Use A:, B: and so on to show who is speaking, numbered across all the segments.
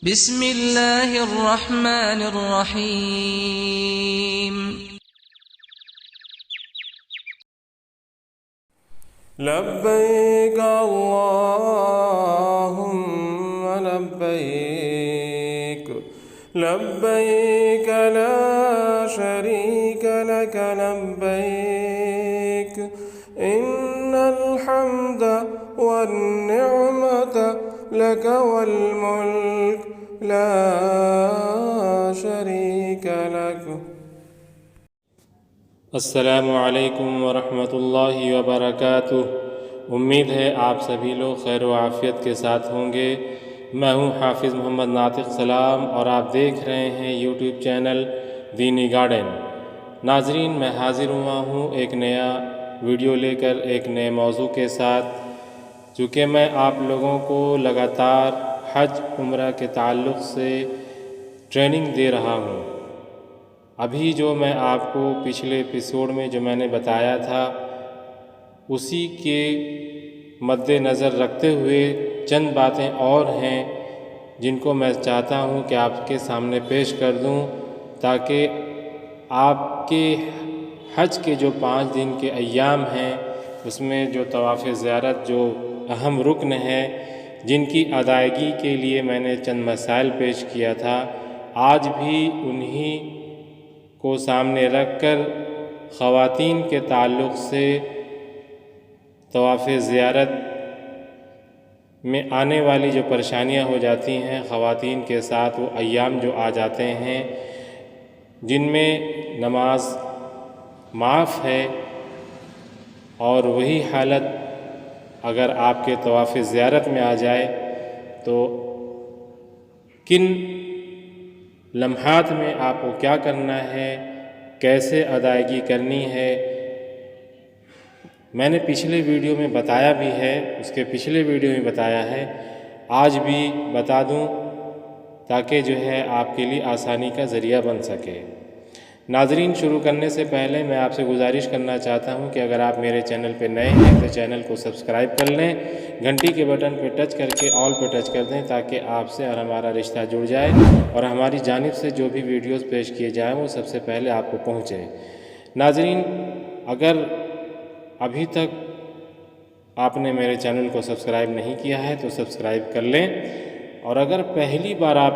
A: بسم الله الرحمن الرحيم.
B: لبيك اللهم لبيك لبيك لا شريك لك لبيك إن الحمد والنعمة لك والملك لا شريك لك.
C: السلام علیکم ورحمۃ اللہ وبرکاتہ۔ امید ہے آپ سبھی لوگ خیر و عافیت کے ساتھ ہوں گے۔ میں ہوں حافظ محمد ناطق سلام اور آپ دیکھ رہے ہیں یوٹیوب چینل دینی گارڈن۔ ناظرین، میں حاضر ہوا ہوں ایک نیا ویڈیو لے کر ایک نئے موضوع کے ساتھ، چونکہ میں آپ لوگوں کو لگاتار حج عمرہ کے تعلق سے ٹریننگ دے رہا ہوں۔ ابھی جو میں آپ کو پچھلے ایپیسوڈ میں جو میں نے بتایا تھا، اسی کے مد نظر رکھتے ہوئے چند باتیں اور ہیں جن کو میں چاہتا ہوں کہ آپ کے سامنے پیش کر دوں، تاکہ آپ کے حج کے جو 5 دن کے ایام ہیں اس میں جو طواف زیارت جو اہم رکن ہے، جن کی ادائیگی کے لیے میں نے چند مسائل پیش کیا تھا، آج بھی انہی کو سامنے رکھ کر خواتین کے تعلق سے طواف زیارت میں آنے والی جو پریشانیاں ہو جاتی ہیں خواتین کے ساتھ، وہ ایام جو آ جاتے ہیں جن میں نماز معاف ہے، اور وہی حالت اگر آپ کے طواف زیارت میں آ جائے تو کن لمحات میں آپ کو کیا کرنا ہے، کیسے ادائیگی کرنی ہے، میں نے پچھلے ویڈیو میں بتایا بھی ہے، اس کے پچھلے ویڈیو میں بتایا ہے، آج بھی بتا دوں تاکہ جو ہے آپ کے لیے آسانی کا ذریعہ بن سکے۔ ناظرین، شروع کرنے سے پہلے میں آپ سے گزارش کرنا چاہتا ہوں کہ اگر آپ میرے چینل پہ نئے ہیں تو چینل کو سبسکرائب کر لیں، گھنٹی کے بٹن پہ ٹچ کر کے آل پہ ٹچ کر دیں تاکہ آپ سے اور ہمارا رشتہ جڑ جائے اور ہماری جانب سے جو بھی ویڈیوز پیش کیے جائیں وہ سب سے پہلے آپ کو پہنچے۔ ناظرین، اگر ابھی تک آپ نے میرے چینل کو سبسکرائب نہیں کیا ہے تو سبسکرائب کر لیں، اور اگر پہلی بار آپ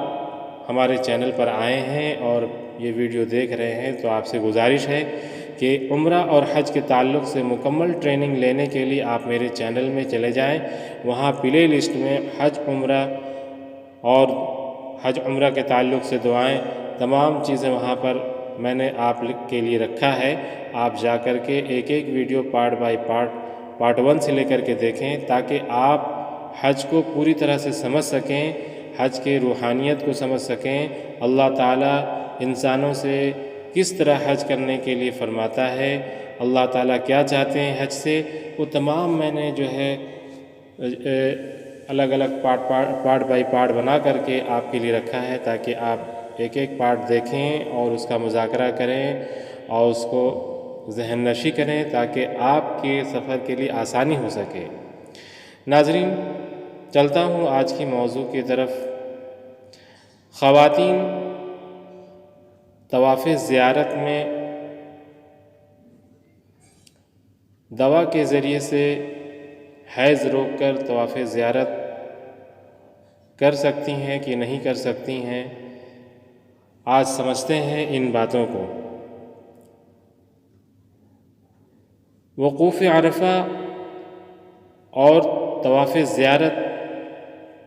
C: ہمارے چینل پر آئے ہیں اور یہ ویڈیو دیکھ رہے ہیں تو آپ سے گزارش ہے کہ عمرہ اور حج کے تعلق سے مکمل ٹریننگ لینے کے لیے آپ میرے چینل میں چلے جائیں۔ وہاں پلے لسٹ میں حج عمرہ اور حج عمرہ کے تعلق سے دعائیں، تمام چیزیں وہاں پر میں نے آپ کے لیے رکھا ہے۔ آپ جا کر کے ایک ایک ویڈیو پارٹ بائی پارٹ 1 سے لے کر کے دیکھیں تاکہ آپ حج کو پوری طرح سے سمجھ سکیں، حج کے روحانیت کو سمجھ سکیں، اللہ تعالیٰ انسانوں سے کس طرح حج کرنے کے لیے فرماتا ہے، اللہ تعالیٰ کیا چاہتے ہیں حج سے، وہ تمام میں نے جو ہے الگ الگ پارٹ بائی پارٹ بنا کر کے آپ کے لیے رکھا ہے تاکہ آپ ایک ایک پارٹ دیکھیں اور اس کا مذاکرہ کریں اور اس کو ذہن نشی کریں تاکہ آپ کے سفر کے لیے آسانی ہو سکے۔ ناظرین، چلتا ہوں آج کی موضوع کی طرف۔ خواتین طواف زیارت میں دوا کے ذریعے سے حیض روک کر طواف زیارت کر سکتی ہیں کہ نہیں کر سکتی ہیں، آج سمجھتے ہیں ان باتوں کو۔ وقوف عرفہ اور طواف زیارت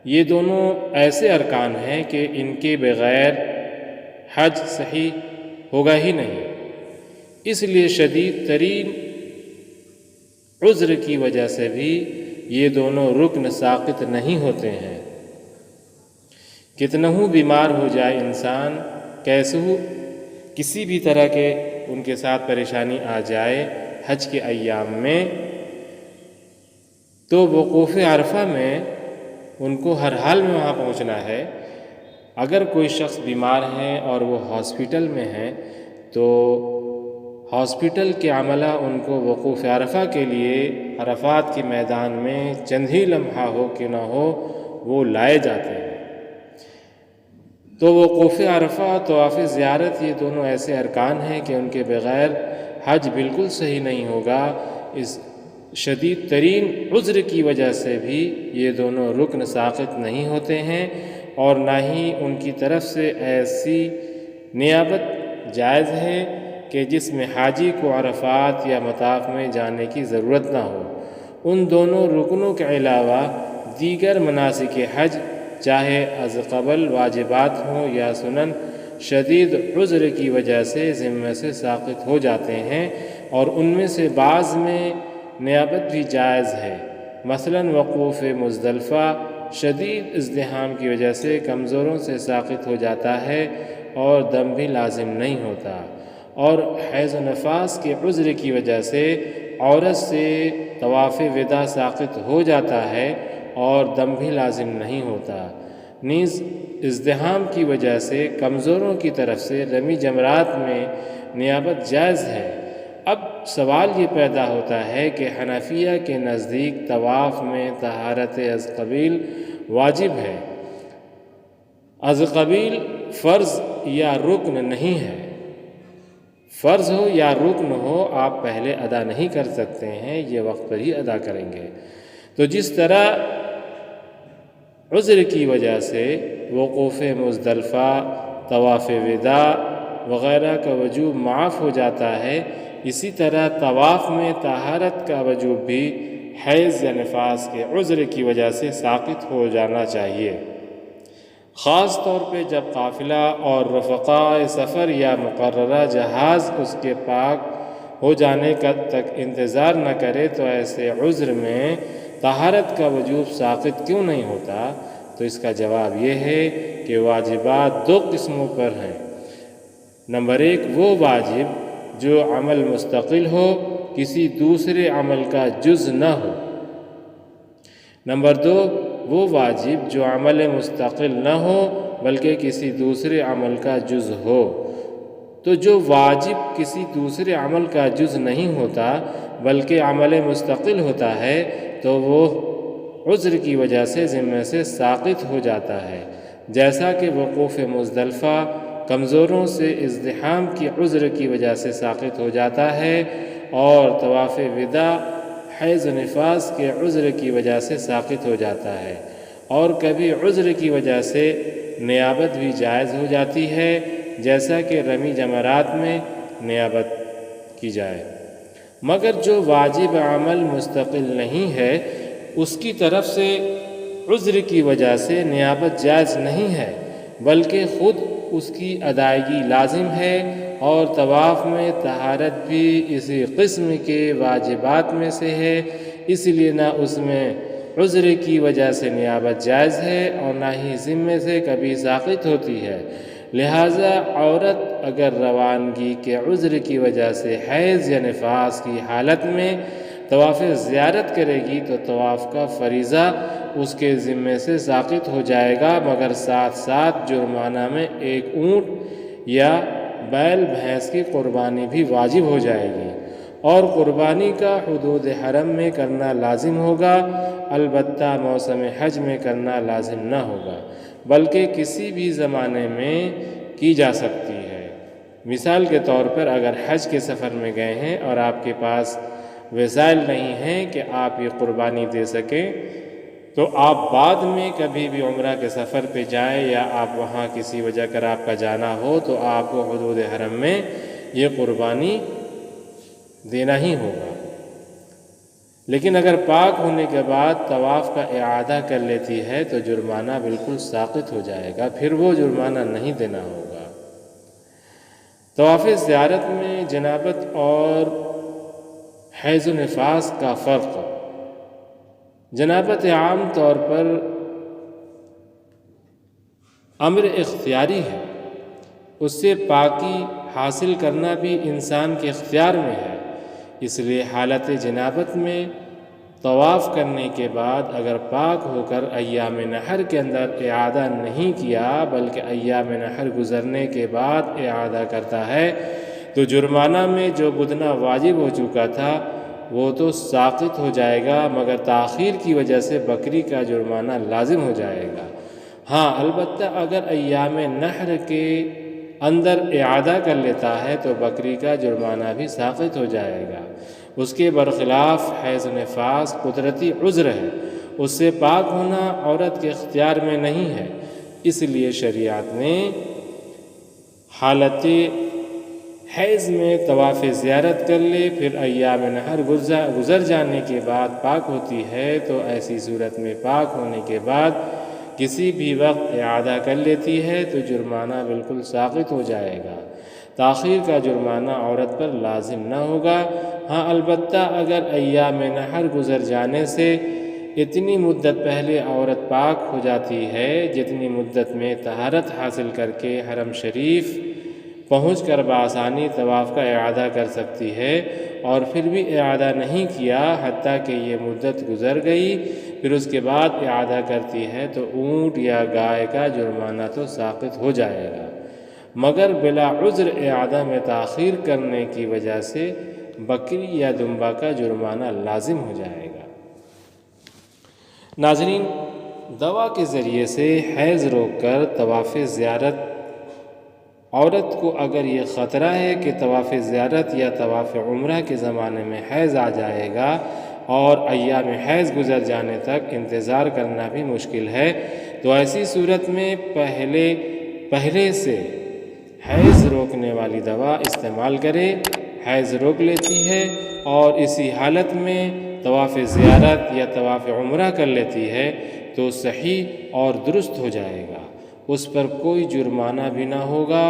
C: یہ دونوں ایسے ارکان ہیں کہ ان کے بغیر حج صحیح ہوگا ہی نہیں، اس لیے شدید ترین عذر کی وجہ سے بھی یہ دونوں رکن ساقط نہیں ہوتے ہیں۔ کتنا ہی بیمار ہو جائے انسان، کیسے کسی بھی طرح کے ان کے ساتھ پریشانی آ جائے حج کے ایام میں، تو وقوف عرفہ میں ان کو ہر حال میں وہاں پہنچنا ہے۔ اگر کوئی شخص بیمار ہے اور وہ ہاسپٹل میں ہے تو ہاسپٹل کے عملہ ان کو وقوف عرفہ کے لیے عرفات کے میدان میں چند ہی لمحہ ہو کہ نہ ہو وہ لائے جاتے ہیں۔ تو وقوف عرفہ اور طواف زیارت یہ دونوں ایسے ارکان ہیں کہ ان کے بغیر حج بالکل صحیح نہیں ہوگا۔ اس شدید ترین عذر کی وجہ سے بھی یہ دونوں رکن ساقط نہیں ہوتے ہیں، اور نہ ہی ان کی طرف سے ایسی نیابت جائز ہے کہ جس میں حاجی کو عرفات یا مطاف میں جانے کی ضرورت نہ ہو۔ ان دونوں رکنوں کے علاوہ دیگر مناسک حج چاہے از قبل واجبات ہوں یا سنن، شدید عذر کی وجہ سے ذمہ سے ساقط ہو جاتے ہیں، اور ان میں سے بعض میں نیابت بھی جائز ہے۔ مثلاً وقوف مزدلفہ شدید ازدحام کی وجہ سے کمزوروں سے ساقط ہو جاتا ہے اور دم بھی لازم نہیں ہوتا، اور حیض و نفاس کے عذر کی وجہ سے عورت سے طواف وداع ساقط ہو جاتا ہے اور دم بھی لازم نہیں ہوتا۔ نیز ازدحام کی وجہ سے کمزوروں کی طرف سے رمی جمرات میں نیابت جائز ہے۔ اب سوال یہ پیدا ہوتا ہے کہ حنفیہ کے نزدیک طواف میں طہارت از قبیل واجب ہے، از قبیل فرض یا رکن نہیں ہے۔ فرض ہو یا رکن ہو آپ پہلے ادا نہیں کر سکتے ہیں، یہ وقت پر ہی ادا کریں گے۔ تو جس طرح عذر کی وجہ سے وقوف مزدلفہ، طواف وداع وغیرہ کا وجوب معاف ہو جاتا ہے، اسی طرح طواف میں طہارت کا وجوب بھی حیض یا نفاس کے عذر کی وجہ سے ساقط ہو جانا چاہیے، خاص طور پہ جب قافلہ اور رفقاء سفر یا مقررہ جہاز اس کے پاک ہو جانے کا تک انتظار نہ کرے تو ایسے عذر میں طہارت کا وجوب ساقط کیوں نہیں ہوتا؟ تو اس کا جواب یہ ہے کہ واجبات دو قسموں پر ہیں۔ نمبر ایک وہ واجب جو عمل مستقل ہو، کسی دوسرے عمل کا جز نہ ہو۔ نمبر دو وہ واجب جو عمل مستقل نہ ہو بلکہ کسی دوسرے عمل کا جز ہو۔ تو جو واجب کسی دوسرے عمل کا جز نہیں ہوتا بلکہ عمل مستقل ہوتا ہے تو وہ عذر کی وجہ سے ذمہ سے ساقط ہو جاتا ہے، جیسا کہ وقوف مزدلفہ کمزوروں سے ازدحام کی عذر کی وجہ سے ساقط ہو جاتا ہے، اور طواف وداع حیض و نفاس کے عذر کی وجہ سے ساقط ہو جاتا ہے، اور کبھی عذر کی وجہ سے نیابت بھی جائز ہو جاتی ہے، جیسا کہ رمی جمرات میں نیابت کی جائے۔ مگر جو واجب عمل مستقل نہیں ہے اس کی طرف سے عذر کی وجہ سے نیابت جائز نہیں ہے، بلکہ خود اس کی ادائیگی لازم ہے، اور طواف میں طہارت بھی اسی قسم کے واجبات میں سے ہے، اس لیے نہ اس میں عذر کی وجہ سے نیابت جائز ہے اور نہ ہی ذمے سے کبھی ساقط ہوتی ہے۔ لہٰذا عورت اگر روانگی کے عذر کی وجہ سے حیض یا نفاس کی حالت میں طواف زیارت کرے گی تو طواف کا فریضہ اس کے ذمے سے ساقط ہو جائے گا، مگر ساتھ ساتھ جرمانہ میں ایک اونٹ یا بیل بھینس کی قربانی بھی واجب ہو جائے گی، اور قربانی کا حدود حرم میں کرنا لازم ہوگا، البتہ موسم حج میں کرنا لازم نہ ہوگا، بلکہ کسی بھی زمانے میں کی جا سکتی ہے۔ مثال کے طور پر اگر حج کے سفر میں گئے ہیں اور آپ کے پاس وسائل نہیں ہیں کہ آپ یہ قربانی دے سکیں، تو آپ بعد میں کبھی بھی عمرہ کے سفر پہ جائیں یا آپ وہاں کسی وجہ کر آپ کا جانا ہو تو آپ کو حدود حرم میں یہ قربانی دینا ہی ہوگا۔ لیکن اگر پاک ہونے کے بعد طواف کا اعادہ کر لیتی ہے تو جرمانہ بالکل ساقط ہو جائے گا، پھر وہ جرمانہ نہیں دینا ہوگا۔ طواف زیارت میں جنابت اور حیض و نفاس کا فرق۔ جنابت عام طور پر امر اختیاری ہے، اس سے پاکی حاصل کرنا بھی انسان کے اختیار میں ہے، اس لیے حالت جنابت میں طواف کرنے کے بعد اگر پاک ہو کر ایام نحر کے اندر اعادہ نہیں کیا بلکہ ایام نحر گزرنے کے بعد اعادہ کرتا ہے تو جرمانہ میں جو بدنا واجب ہو چکا تھا وہ تو ساقط ہو جائے گا، مگر تاخیر کی وجہ سے بکری کا جرمانہ لازم ہو جائے گا۔ ہاں البتہ اگر ایام نحر کے اندر اعادہ کر لیتا ہے تو بکری کا جرمانہ بھی ساقط ہو جائے گا۔ اس کے برخلاف حیض نفاس قدرتی عذر ہے، اس سے پاک ہونا عورت کے اختیار میں نہیں ہے، اس لیے شریعت نے حالت حیض میں طواف زیارت کر لے پھر ایام نحر گزر جانے کے بعد پاک ہوتی ہے تو ایسی صورت میں پاک ہونے کے بعد کسی بھی وقت اعادہ کر لیتی ہے تو جرمانہ بالکل ساقط ہو جائے گا، تاخیر کا جرمانہ عورت پر لازم نہ ہوگا۔ ہاں البتہ اگر ایام نحر گزر جانے سے اتنی مدت پہلے عورت پاک ہو جاتی ہے جتنی مدت میں طہارت حاصل کر کے حرم شریف پہنچ کر بآسانی طواف کا اعادہ کر سکتی ہے اور پھر بھی اعادہ نہیں کیا حتیٰ کہ یہ مدت گزر گئی پھر اس کے بعد اعادہ کرتی ہے تو اونٹ یا گائے کا جرمانہ تو ساقط ہو جائے گا، مگر بلا عذر اعادہ میں تاخیر کرنے کی وجہ سے بکری یا دمبا کا جرمانہ لازم ہو جائے گا۔ ناظرین، دوا کے ذریعے سے حیض روک کر طواف زیارت عورت کو اگر یہ خطرہ ہے کہ طواف زیارت یا طواف عمرہ کے زمانے میں حیض آ جائے گا اور ایام حیض گزر جانے تک انتظار کرنا بھی مشکل ہے تو ایسی صورت میں پہلے سے حیض روکنے والی دوا استعمال کرے، حیض روک لیتی ہے اور اسی حالت میں طواف زیارت یا طواف عمرہ کر لیتی ہے تو صحیح اور درست ہو جائے گا، اس پر کوئی جرمانہ بھی نہ ہوگا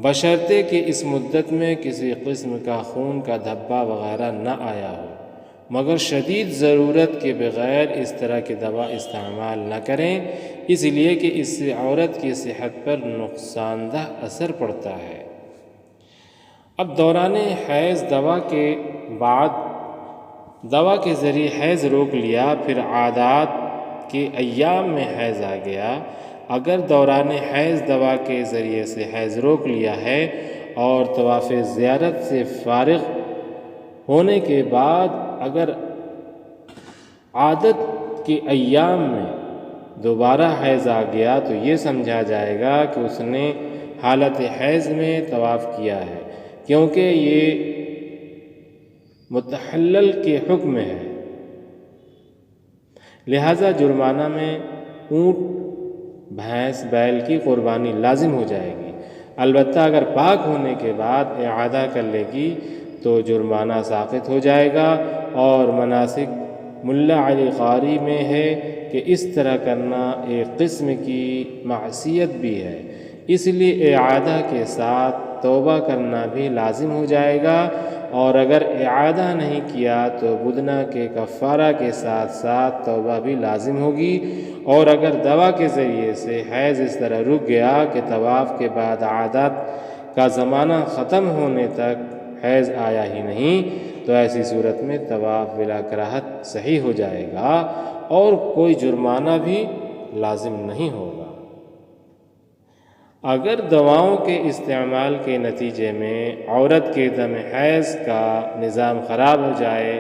C: بشرطے کہ اس مدت میں کسی قسم کا خون کا دھبا وغیرہ نہ آیا ہو، مگر شدید ضرورت کے بغیر اس طرح کی دوا استعمال نہ کریں، اس لیے کہ اس سے عورت کی صحت پر نقصان دہ اثر پڑتا ہے۔ اب دوران حیض دوا کے بعد دوا کے ذریعے حیض روک لیا پھر عادات کے ایام میں حیض آ گیا، اگر دوران حیض دوا کے ذریعے سے حیض روک لیا ہے اور طواف زیارت سے فارغ ہونے کے بعد اگر عادت کے ایام میں دوبارہ حیض آ گیا تو یہ سمجھا جائے گا کہ اس نے حالت حیض میں طواف کیا ہے، کیونکہ یہ متحلل کے حکم میں ہے، لہذا جرمانہ میں اونٹ، بھینس، بیل کی قربانی لازم ہو جائے گی۔ البتہ اگر پاک ہونے کے بعد اعادہ کر لے گی تو جرمانہ ساقط ہو جائے گا، اور مناسک ملا علی قاری میں ہے کہ اس طرح کرنا ایک قسم کی معصیت بھی ہے، اس لیے اعادہ کے ساتھ توبہ کرنا بھی لازم ہو جائے گا، اور اگر اعادہ نہیں کیا تو بدنہ کے کفارہ کے ساتھ ساتھ توبہ بھی لازم ہوگی، اور اگر دوا کے ذریعے سے حیض اس طرح رک گیا کہ طواف کے بعد عادت کا زمانہ ختم ہونے تک حیض آیا ہی نہیں تو ایسی صورت میں طواف بلا کراہت صحیح ہو جائے گا اور کوئی جرمانہ بھی لازم نہیں ہوگا۔ اگر دواؤں کے استعمال کے نتیجے میں عورت کے دم حیض کا نظام خراب ہو جائے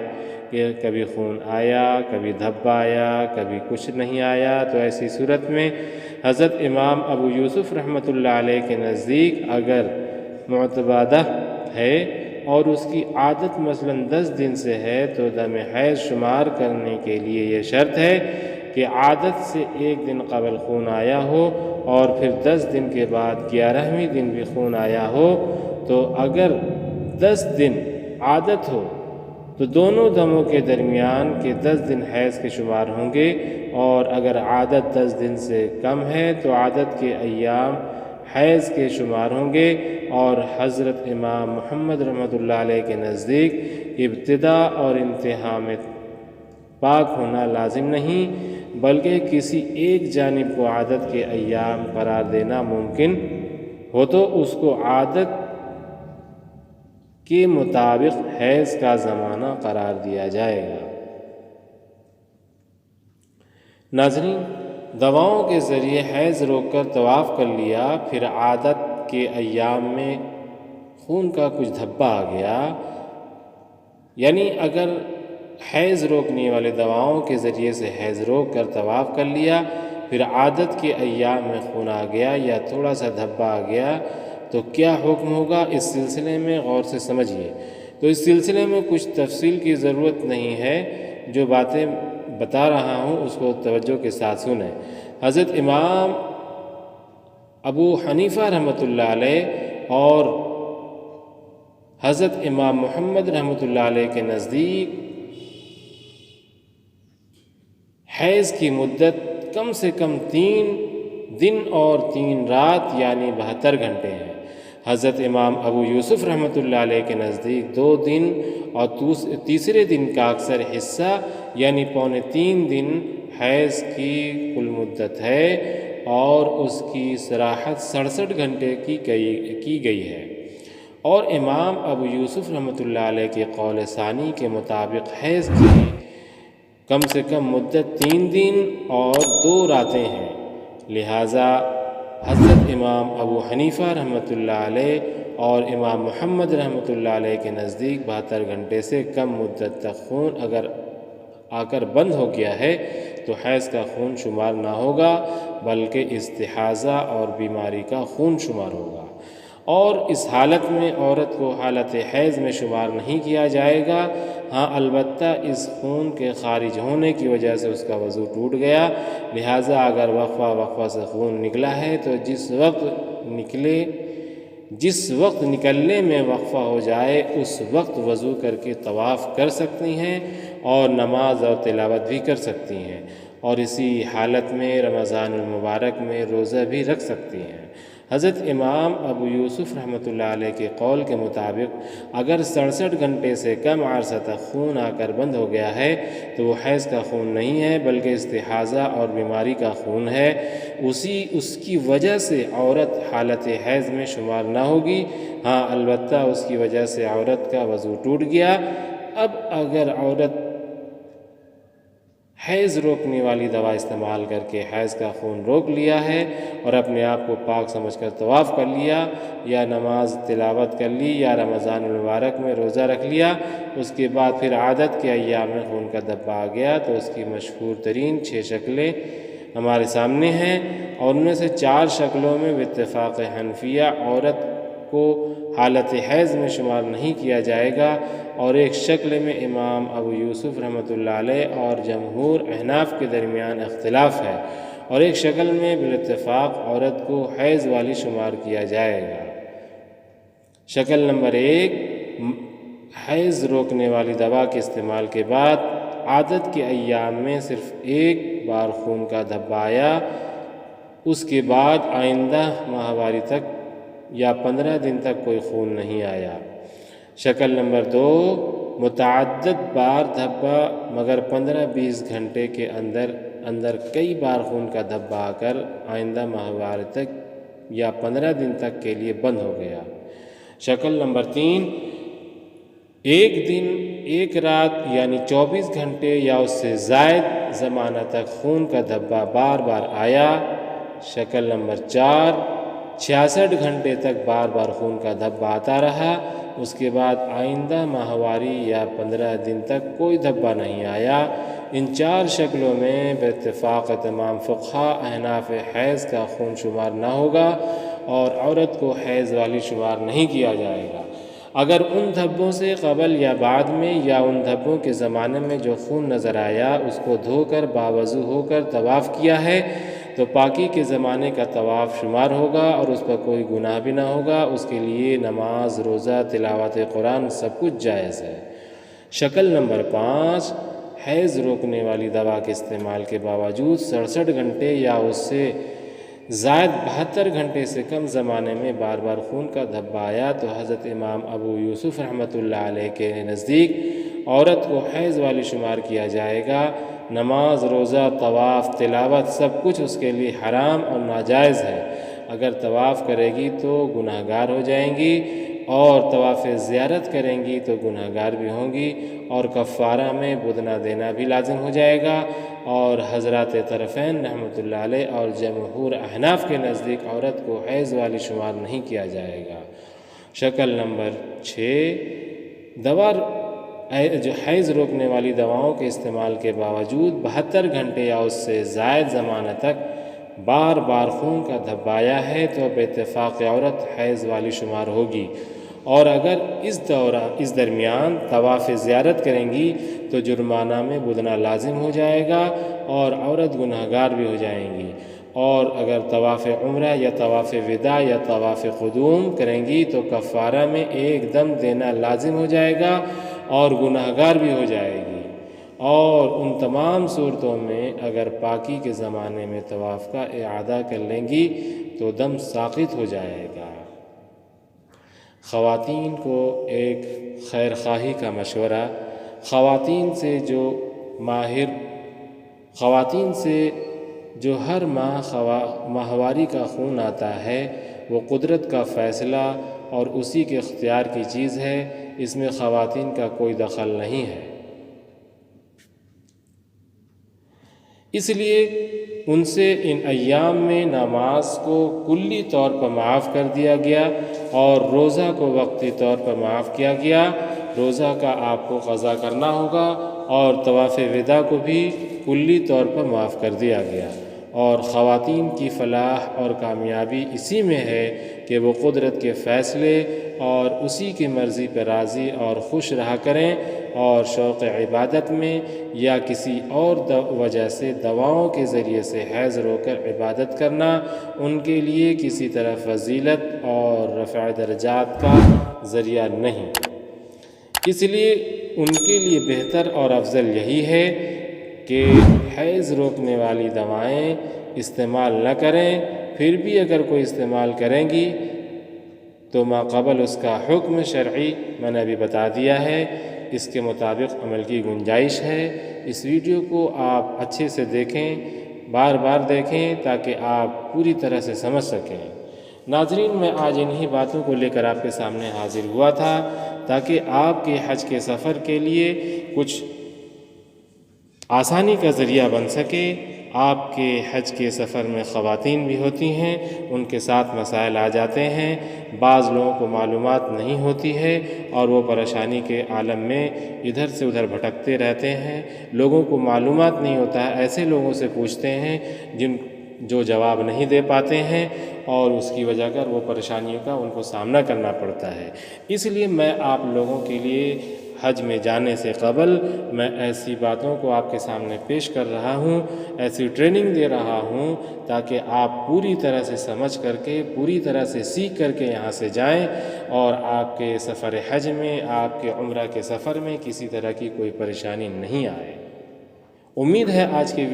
C: کہ کبھی خون آیا، کبھی دھبا آیا، کبھی کچھ نہیں آیا، تو ایسی صورت میں حضرت امام ابو یوسف رحمۃ اللہ علیہ کے نزدیک اگر معتبادہ ہے اور اس کی عادت مثلاً 10 دن سے ہے تو دم حیض شمار کرنے کے لیے یہ شرط ہے کہ عادت سے 1 دن قبل خون آیا ہو اور پھر 10 دن کے بعد 11ویں دن بھی خون آیا ہو، تو اگر 10 دن عادت ہو تو دونوں دموں کے درمیان کے 10 دن حیض کے شمار ہوں گے، اور اگر عادت 10 دن سے کم ہے تو عادت کے ایام حیض کے شمار ہوں گے، اور حضرت امام محمد رحمۃ اللہ علیہ کے نزدیک ابتدا اور انتہا میں پاک ہونا لازم نہیں بلکہ کسی ایک جانب کو عادت کے ایام قرار دینا ممکن ہو تو اس کو عادت کے مطابق حیض کا زمانہ قرار دیا جائے گا۔ ناظرین، دواؤں کے ذریعے حیض روک کر طواف کر لیا، پھر عادت کے ایام میں خون کا کچھ دھبا آ گیا، یعنی اگر حیض روکنے والے دواؤں کے ذریعے سے حیض روک کر طواف کر لیا پھر عادت کے ایام میں خون آ گیا یا تھوڑا سا دھبا آ گیا تو کیا حکم ہوگا، اس سلسلے میں غور سے سمجھیے۔ تو اس سلسلے میں کچھ تفصیل کی ضرورت نہیں ہے، جو باتیں بتا رہا ہوں اس کو توجہ کے ساتھ سنیں۔ حضرت امام ابو حنیفہ رحمۃ اللہ علیہ اور حضرت امام محمد رحمۃ اللہ علیہ کے نزدیک حیض کی مدت کم سے کم 3 دن اور 3 رات یعنی 72 گھنٹے ہیں۔ حضرت امام ابو یوسف رحمۃ اللہ علیہ کے نزدیک 2 دن اور تیسرے دن کا اکثر حصہ یعنی پونے 3 دن حیض کی کل مدت ہے اور اس کی صراحت 67 گھنٹے کی گئی ہے۔ اور امام ابو یوسف رحمۃ اللہ علیہ کے قول ثانی کے مطابق حیض کی کم سے کم مدت 3 دن اور 2 راتیں ہیں، لہٰذا حضرت امام ابو حنیفہ رحمۃ اللہ علیہ اور امام محمد رحمۃ اللہ علیہ کے نزدیک 72 گھنٹے سے کم مدت تک خون اگر آ کر بند ہو گیا ہے تو حیض کا خون شمار نہ ہوگا بلکہ استحاضہ اور بیماری کا خون شمار ہوگا، اور اس حالت میں عورت کو حالت حیض میں شمار نہیں کیا جائے گا۔ ہاں البتہ اس خون کے خارج ہونے کی وجہ سے اس کا وضو ٹوٹ گیا، لہٰذا اگر وقفہ سے خون نکلا ہے تو جس وقت نکلنے میں وقفہ ہو جائے اس وقت وضو کر کے طواف کر سکتی ہیں اور نماز اور تلاوت بھی کر سکتی ہیں، اور اسی حالت میں رمضان المبارک میں روزہ بھی رکھ سکتی ہیں۔ حضرت امام ابو یوسف رحمۃ اللہ علیہ کے قول کے مطابق اگر 67 گھنٹے سے کم عرصہ تک خون آ کر بند ہو گیا ہے تو وہ حیض کا خون نہیں ہے بلکہ استحاضہ اور بیماری کا خون ہے، اس کی وجہ سے عورت حالت حیض میں شمار نہ ہوگی۔ ہاں البتہ اس کی وجہ سے عورت کا وضو ٹوٹ گیا۔ اب اگر عورت حیض روکنے والی دوا استعمال کر کے حیض کا خون روک لیا ہے اور اپنے آپ کو پاک سمجھ کر طواف کر لیا یا نماز تلاوت کر لی یا رمضان المبارک میں روزہ رکھ لیا، اس کے بعد پھر عادت کے ایام میں خون کا دھبا آ گیا تو اس کی مشہور ترین 6 شکلیں ہمارے سامنے ہیں، اور ان میں سے 4 شکلوں میں باتفاق حنفیہ عورت کو حالت حیض میں شمار نہیں کیا جائے گا، اور ایک شکل میں امام ابو یوسف رحمۃ اللہ علیہ اور جمہور احناف کے درمیان اختلاف ہے، اور ایک شکل میں بالاتفاق عورت کو حیض والی شمار کیا جائے گا۔ شکل نمبر 1، حیض روکنے والی دوا کے استعمال کے بعد عادت کے ایام میں صرف 1 بار خون کا دھبا آیا، اس کے بعد آئندہ ماہواری تک یا 15 دن تک کوئی خون نہیں آیا۔ شکل نمبر 2، متعدد بار دھبا مگر 15-20 گھنٹے کے اندر کئی بار خون کا دھبا آ کر آئندہ ماہواری تک یا 15 دن تک کے لیے بند ہو گیا۔ شکل نمبر 3، 1 دن 1 رات یعنی 24 گھنٹے یا اس سے زائد زمانہ تک خون کا دھبا بار بار آیا۔ شکل نمبر 4، 66 گھنٹے تک بار بار خون کا دھبا آتا رہا، اس کے بعد آئندہ ماہواری یا 15 دن تک کوئی دھبا نہیں آیا۔ ان 4 شکلوں میں باتفاق تمام فقہا احناف حیض کا خون شمار نہ ہوگا اور عورت کو حیض والی شمار نہیں کیا جائے گا۔ اگر ان دھبوں سے قبل یا بعد میں یا ان دھبوں کے زمانے میں جو خون نظر آیا اس کو دھو کر باوضو ہو کر طواف کیا ہے تو پاکی کے زمانے کا طواف شمار ہوگا اور اس پر کوئی گناہ بھی نہ ہوگا، اس کے لیے نماز، روزہ، تلاوت قرآن سب کچھ جائز ہے۔ شکل نمبر 5، حیض روکنے والی دوا کے استعمال کے باوجود 67 گھنٹے یا اس سے زائد 72 گھنٹے سے کم زمانے میں بار بار خون کا دھبا آیا تو حضرت امام ابو یوسف رحمۃ اللہ علیہ کے نزدیک عورت کو حیض والی شمار کیا جائے گا۔ نماز، روزہ، طواف، تلاوت سب کچھ اس کے لیے حرام اور ناجائز ہے۔ اگر طواف کرے گی تو گناہ گار ہو جائیں گی اور طواف زیارت کریں گی تو گناہ گار بھی ہوں گی، اور کفارہ میں بدنہ دینا بھی لازم ہو جائے گا، اور حضرات طرفین رحمۃ اللہ علیہ اور جمہور احناف کے نزدیک عورت کو حیض والی شمار نہیں کیا جائے گا۔ شکل نمبر 6، جو حیض روکنے والی دواؤں کے استعمال کے باوجود 72 گھنٹے یا اس سے زائد زمانہ تک بار بار خون کا دھبایا ہے تو بے اتفاق عورت حیض والی شمار ہوگی، اور اگر اس درمیان طواف زیارت کریں گی تو جرمانہ میں بدنا لازم ہو جائے گا اور عورت گنہگار بھی ہو جائیں گی، اور اگر طواف عمرہ یا طواف وداع یا طواف قدوم کریں گی تو کفارہ میں ایک دم دینا لازم ہو جائے گا اور گنہگار بھی ہو جائے گی، اور ان تمام صورتوں میں اگر پاکی کے زمانے میں طواف کا اعادہ کر لیں گی تو دم ساقط ہو جائے گا۔ خواتین کو ایک خیر خواہی کا مشورہ، خواتین سے جو ہر ماہواری کا خون آتا ہے وہ قدرت کا فیصلہ اور اسی کے اختیار کی چیز ہے، اس میں خواتین کا کوئی دخل نہیں ہے، اس لیے ان سے ان ایام میں نماز کو کلی طور پر معاف کر دیا گیا اور روزہ کو وقتی طور پر معاف کیا گیا۔ روزہ کا آپ کو قضا کرنا ہوگا اور طواف وداع کو بھی کلی طور پر معاف کر دیا گیا، اور خواتین کی فلاح اور کامیابی اسی میں ہے کہ وہ قدرت کے فیصلے اور اسی کی مرضی پر راضی اور خوش رہا کریں، اور شوق عبادت میں یا کسی اور وجہ سے دواؤں کے ذریعے سے حیض رو کر عبادت کرنا ان کے لیے کسی طرح فضیلت اور رفع درجات کا ذریعہ نہیں، اس لیے ان کے لیے بہتر اور افضل یہی ہے کہ حیض روکنے والی دوائیں استعمال نہ کریں، پھر بھی اگر کوئی استعمال کریں گی تو ماقبل اس کا حکم شرعی میں نے ابھی بتا دیا ہے، اس کے مطابق عمل کی گنجائش ہے۔ اس ویڈیو کو آپ اچھے سے دیکھیں، بار بار دیکھیں تاکہ آپ پوری طرح سے سمجھ سکیں۔ ناظرین، میں آج انہی باتوں کو لے کر آپ کے سامنے حاضر ہوا تھا تاکہ آپ کے حج کے سفر کے لیے کچھ آسانی کا ذریعہ بن سکے۔ آپ کے حج کے سفر میں خواتین بھی ہوتی ہیں، ان کے ساتھ مسائل آ جاتے ہیں، بعض لوگوں کو معلومات نہیں ہوتی ہے اور وہ پریشانی کے عالم میں ادھر سے ادھر بھٹکتے رہتے ہیں، لوگوں کو معلومات نہیں ہوتا ہے، ایسے لوگوں سے پوچھتے ہیں جو جواب نہیں دے پاتے ہیں، اور اس کی وجہ کر وہ پریشانیوں کا ان کو سامنا کرنا پڑتا ہے۔ اس لیے میں آپ لوگوں کے لیے حج میں جانے سے قبل میں ایسی باتوں کو آپ کے سامنے پیش کر رہا ہوں، ایسی ٹریننگ دے رہا ہوں تاکہ آپ پوری طرح سے سمجھ کر کے، پوری طرح سے سیکھ کر کے یہاں سے جائیں اور آپ کے سفر حج میں، آپ کے عمرہ کے سفر میں کسی طرح کی کوئی پریشانی نہیں آئے۔ امید ہے آج کے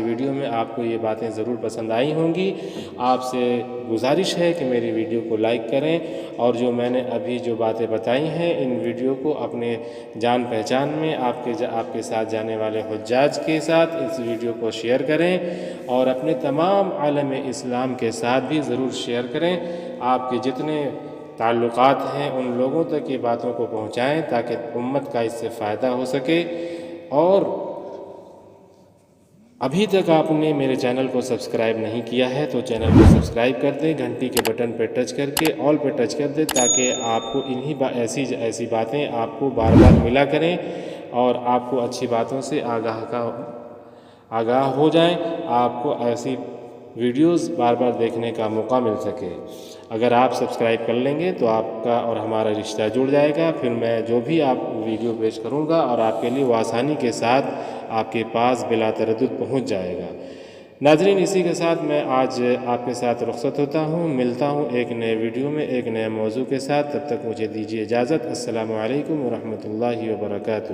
C: ویڈیو میں آپ کو یہ باتیں ضرور پسند آئی ہوں گی۔ آپ سے گزارش ہے کہ میری ویڈیو کو لائک کریں، اور جو میں نے ابھی جو باتیں بتائی ہیں ان ویڈیو کو اپنے جان پہچان میں آپ کے ساتھ جانے والے حجاج کے ساتھ اس ویڈیو کو شیئر کریں، اور اپنے تمام عالم اسلام کے ساتھ بھی ضرور شیئر کریں۔ آپ کے جتنے تعلقات ہیں ان لوگوں تک یہ باتوں کو پہنچائیں تاکہ امت کا اس سے فائدہ ہو سکے۔ اور ابھی تک آپ نے میرے چینل کو سبسکرائب نہیں کیا ہے تو چینل کو سبسکرائب کر دیں، گھنٹی کے بٹن پہ ٹچ کر کے آل پہ ٹچ کر دیں تاکہ آپ کو ایسی باتیں آپ کو بار بار ملا کریں اور آپ کو اچھی باتوں سے آگاہ ہو جائیں، آپ کو ایسی ویڈیوز بار بار دیکھنے کا موقع مل سکے۔ اگر آپ سبسکرائب کر لیں گے تو آپ کا اور ہمارا رشتہ جڑ جائے گا، پھر میں جو بھی آپ ویڈیو پیش کروں گا اور آپ کے لیے وہ آسانی کے ساتھ آپ کے پاس بلا تردد پہنچ جائے گا۔ ناظرین، اسی کے ساتھ میں آج آپ کے ساتھ رخصت ہوتا ہوں، ملتا ہوں ایک نئے ویڈیو میں ایک نئے موضوع کے ساتھ، تب تک مجھے دیجیے اجازت۔ السلام علیکم ورحمۃ اللہ وبرکاتہ۔